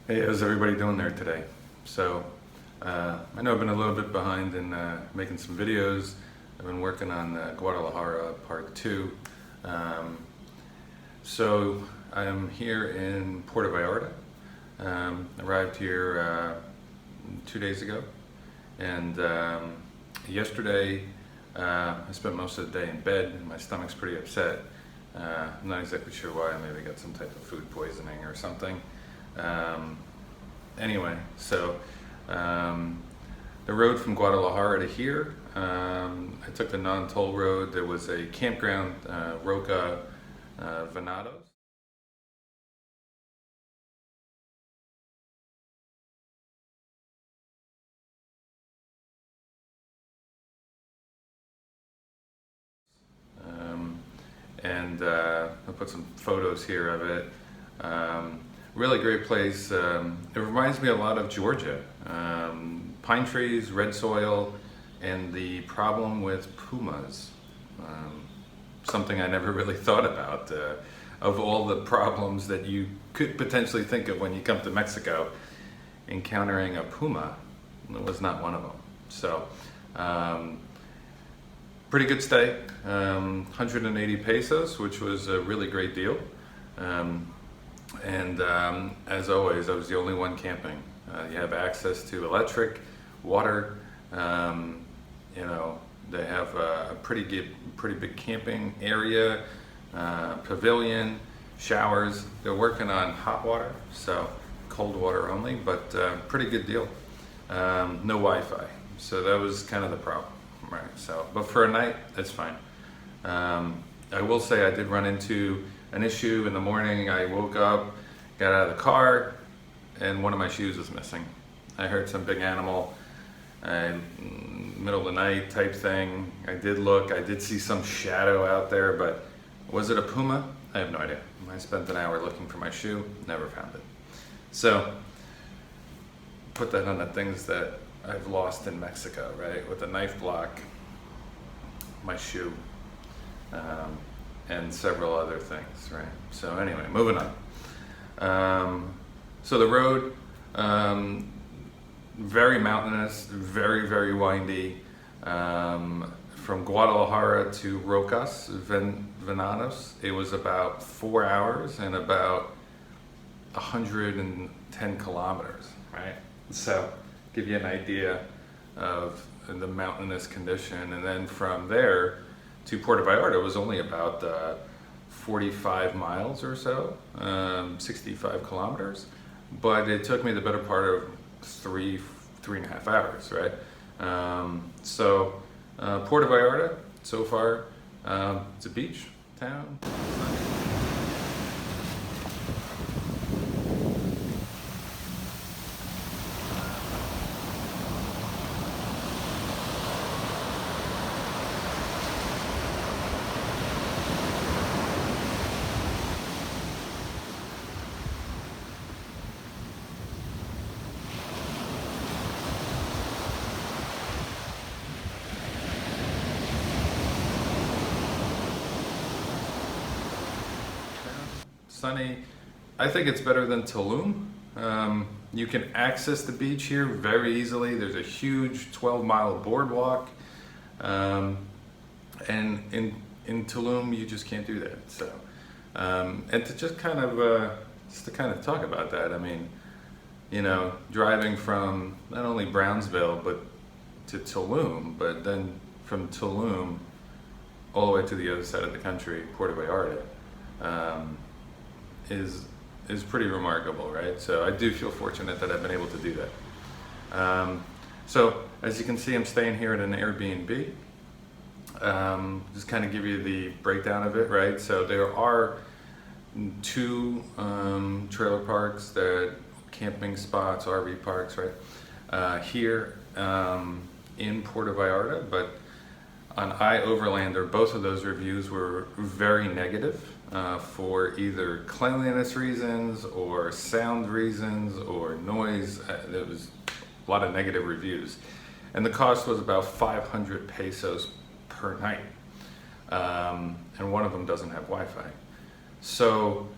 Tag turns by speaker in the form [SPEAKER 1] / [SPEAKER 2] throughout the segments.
[SPEAKER 1] Hey, how's everybody doing there today? So, I know I've been a little bit behind in making some videos. I've been working on Guadalajara Part 2. So, I'm here in Puerto Vallarta. Arrived here 2 days ago. And yesterday, I spent most of the day in bed. And my stomach's pretty upset. I'm not exactly sure why. I maybe got some type of food poisoning or something. Anyway, so the road from Guadalajara to here, I took the non-toll road. There was a campground, Rocas, Venada. And I'll put some photos here of it. Really great place. It reminds me a lot of Georgia. Pine trees, red soil, and the problem with pumas. Something I never really thought about. Of all the problems that you could potentially think of when you come to Mexico, encountering a puma was not one of them. So, pretty good stay. 180 pesos, which was a really great deal. And as always, I was the only one camping. You have access to electric, water. They have a pretty big camping area, pavilion, showers. They're working on hot water, so cold water only, but pretty good deal. No Wi-Fi, so that was kind of the problem, right? So, but for a night, that's fine. I will say I did run into an issue in the morning. I woke up, got out of the car, and one of my shoes was missing. I heard some big animal, middle of the night type thing. I did look, I did see some shadow out there, but was it a puma? I have no idea. I spent an hour looking for my shoe, never found it. So, put that on the things that I've lost in Mexico, right? With a knife block, my shoe, and several other things, right? So anyway, moving on. So the road, very mountainous, very, very windy. From Guadalajara to Rocas, Venados, it was about 4 hours and about 110 kilometers, right? So give you an idea of the mountainous condition. And then from there to Puerto Vallarta was only about 45 miles or so, 65 kilometers. But it took me the better part of three and a half hours, right? Puerto Vallarta, so far, it's a beach town. Sunny. I think it's better than Tulum. You can access the beach here very easily. There's a huge 12-mile boardwalk, and in Tulum you just can't do that. So, and to just kind of talk about that. I mean, driving from not only Brownsville but to Tulum, but then from Tulum all the way to the other side of the country, Puerto Vallarta. Is pretty remarkable, right? So I do feel fortunate that I've been able to do that. So as you can see, I'm staying here at an Airbnb. Just kind of give you the breakdown of it, right? So there are two trailer parks, camping spots, RV parks, right? Here in Puerto Vallarta, but on iOverlander, both of those reviews were very negative. For either cleanliness reasons or sound reasons or noise. There was a lot of negative reviews. And the cost was about 500 pesos per night. And one of them doesn't have Wi-Fi. So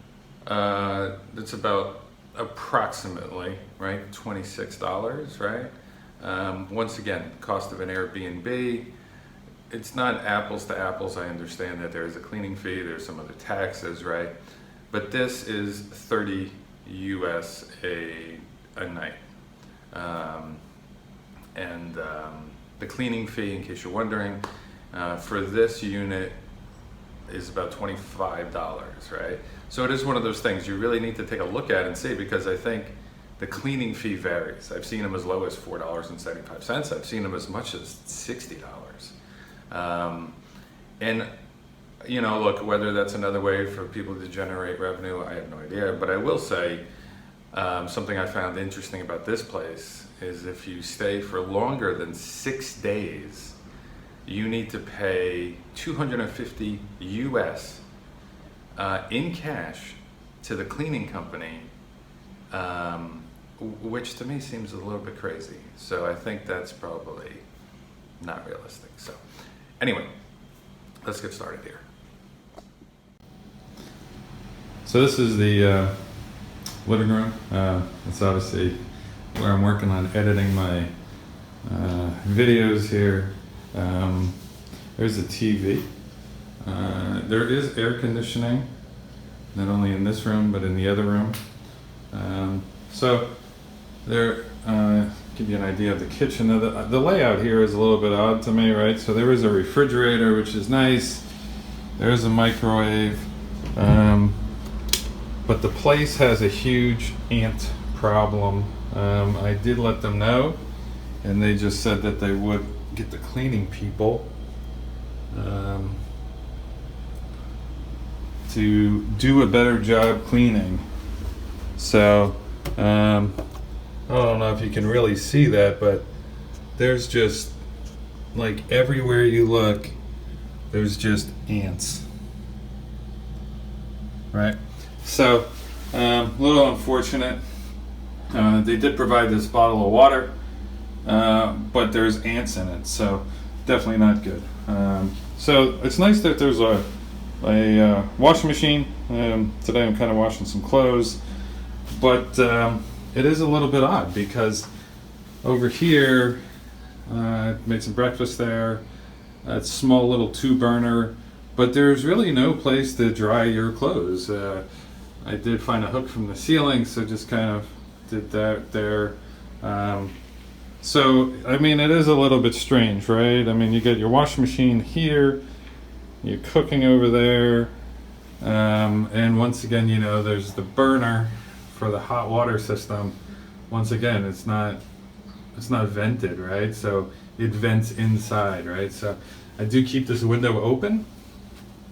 [SPEAKER 1] it's about approximately, right, $26, right? Once again, cost of an Airbnb, it's not apples to apples. I understand that there's a cleaning fee, there's some other taxes, right? But this is 30 US a night. The cleaning fee, in case you're wondering, for this unit is about $25, right? So it is one of those things you really need to take a look at and see, because I think the cleaning fee varies. I've seen them as low as $4.75. I've seen them as much as $60. And you know, look, whether that's another way for people to generate revenue, I have no idea. But I will say something I found interesting about this place is if you stay for longer than 6 days, you need to pay $250 US in cash to the cleaning company, which to me seems a little bit crazy. So I think that's probably not realistic. So anyway, let's get started here. So this is the living room. It's obviously where I'm working on editing my videos here. There's a TV. There is air conditioning, not only in this room but in the other room. So there, give you an idea of the kitchen. The layout here is a little bit odd to me, right? So there is a refrigerator, which is nice. There's a microwave. But the place has a huge ant problem. I did let them know, and they just said that they would get the cleaning people to do a better job cleaning. So I don't know if you can really see that, but there's just, like, everywhere you look, there's just ants, right? So a little unfortunate. They did provide this bottle of water, but there's ants in it, so definitely not good. So it's nice that there's a washing machine. Today I'm kind of washing some clothes, but it is a little bit odd because over here I made some breakfast there. It's a small little 2-burner, but there's really no place to dry your clothes. I did find a hook from the ceiling, so just kind of did that there. So, I mean, it is a little bit strange, right? I mean, you get your washing machine here, you're cooking over there, and once again, you know, there's the burner for the hot water system. Once again, it's not vented, right? So it vents inside, right? So I do keep this window open,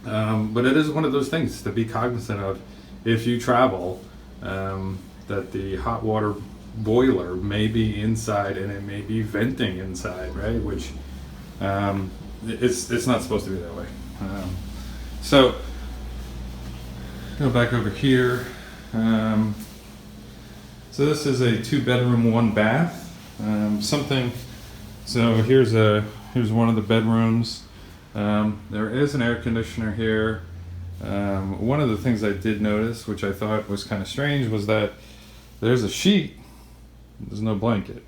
[SPEAKER 1] but it is one of those things to be cognizant of if you travel, that the hot water boiler may be inside and it may be venting inside, right? Which it's not supposed to be that way. So go back over here. So this is a 2-bedroom, 1-bath. So here's one of the bedrooms. There is an air conditioner here. One of the things I did notice, which I thought was kind of strange, was that there's a sheet. There's no blanket.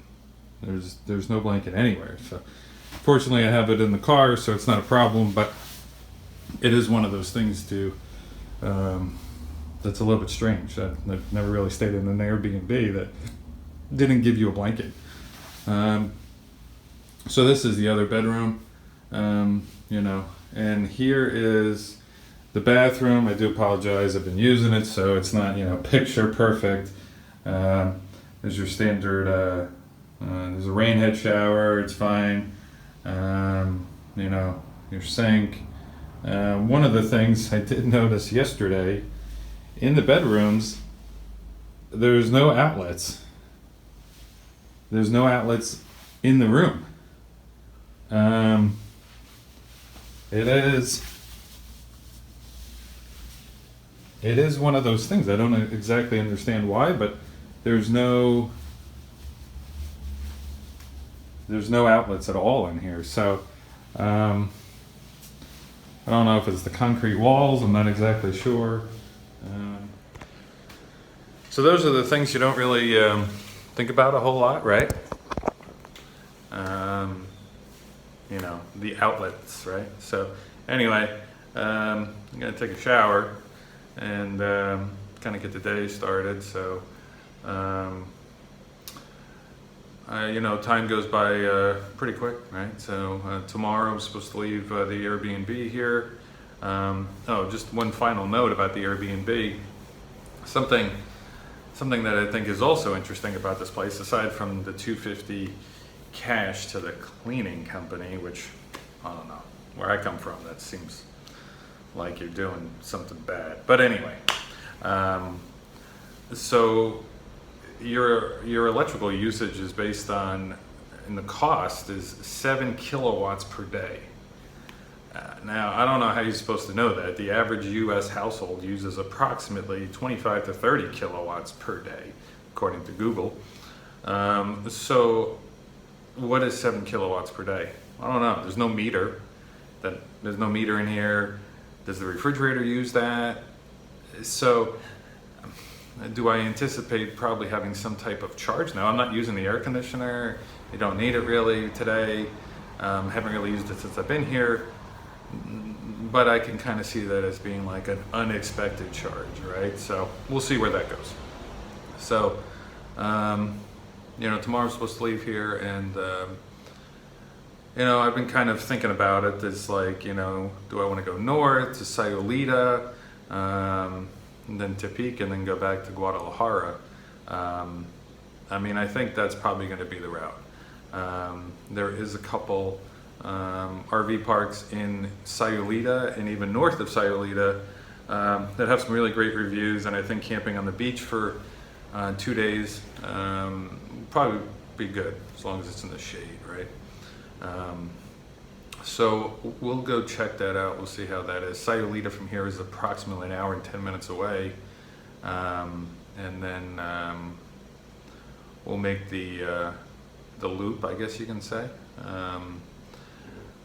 [SPEAKER 1] There's no blanket anywhere. So fortunately I have it in the car, so it's not a problem, but it is one of those things that's a little bit strange. I've never really stayed in an Airbnb that didn't give you a blanket. So this is the other bedroom, you know, and here is the bathroom. I do apologize, I've been using it, so it's not, you know, picture perfect. There's your standard, there's a rain head shower, it's fine. You know, your sink. One of the things I did notice yesterday, in the bedrooms, there's no outlets. There's no outlets in the room. It is one of those things. I don't exactly understand why, but there's no outlets at all in here. So I don't know if it's the concrete walls. I'm not exactly sure. So those are the things you don't really think about a whole lot, right? You know, the outlets, right? So anyway, I'm gonna take a shower and kind of get the day started. So you know, time goes by pretty quick, right? So tomorrow I'm supposed to leave the Airbnb here. Oh, just one final note about the Airbnb. Something that I think is also interesting about this place, aside from the $250 cash to the cleaning company, which I don't know, where I come from, that seems like you're doing something bad. But anyway, so your electrical usage is based on, and the cost is 7 kilowatts per day. Now, I don't know how you're supposed to know that. The average US household uses approximately 25 to 30 kilowatts per day, according to Google. So what is 7 kilowatts per day? I don't know. There's no meter. There's no meter in here. Does the refrigerator use that? So do I anticipate probably having some type of charge? Now, I'm not using the air conditioner. You don't need it really today. Haven't really used it since I've been here. But I can kind of see that as being like an unexpected charge, right? So we'll see where that goes. So, you know, tomorrow I'm supposed to leave here, and you know, I've been kind of thinking about it. It's like, you know, do I want to go north to Sayulita, and then Tepic, and then go back to Guadalajara? I mean, I think that's probably going to be the route. There is a couple RV parks in Sayulita and even north of Sayulita that have some really great reviews, and I think camping on the beach for 2 days probably be good as long as it's in the shade, right? So we'll go check that out. We'll see how that is. Sayulita from here is approximately an hour and 10 minutes away, and then we'll make the loop, I guess you can say,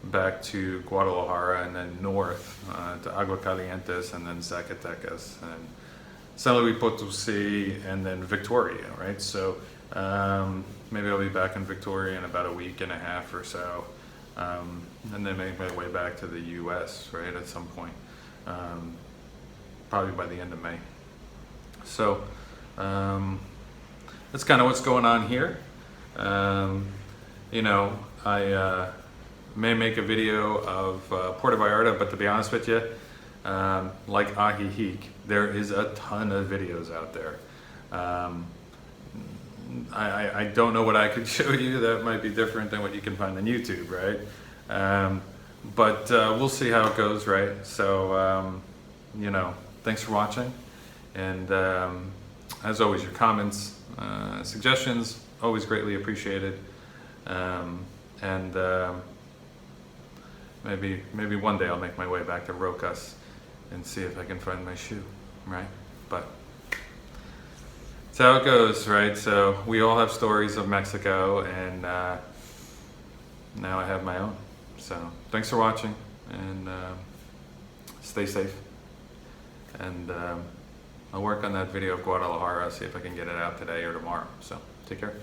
[SPEAKER 1] back to Guadalajara, and then north to Aguascalientes, and then Zacatecas, and San Luis Potosí, and then Victoria, right? So maybe I'll be back in Victoria in about a week and a half or so, and then make my way back to the US, right, at some point, probably by the end of May. So that's kind of what's going on here. You know, I may make a video of Puerto Vallarta, but to be honest with you, like Ajijic, there is a ton of videos out there. I don't know what I could show you that might be different than what you can find on YouTube, right? But we'll see how it goes, right? So, you know, thanks for watching. And as always, your comments, suggestions, always greatly appreciated. Maybe one day I'll make my way back to Rocas and see if I can find my shoe, right? But that's how it goes, right? So we all have stories of Mexico, and now I have my own. So thanks for watching, and stay safe. And I'll work on that video of Guadalajara, see if I can get it out today or tomorrow. So take care.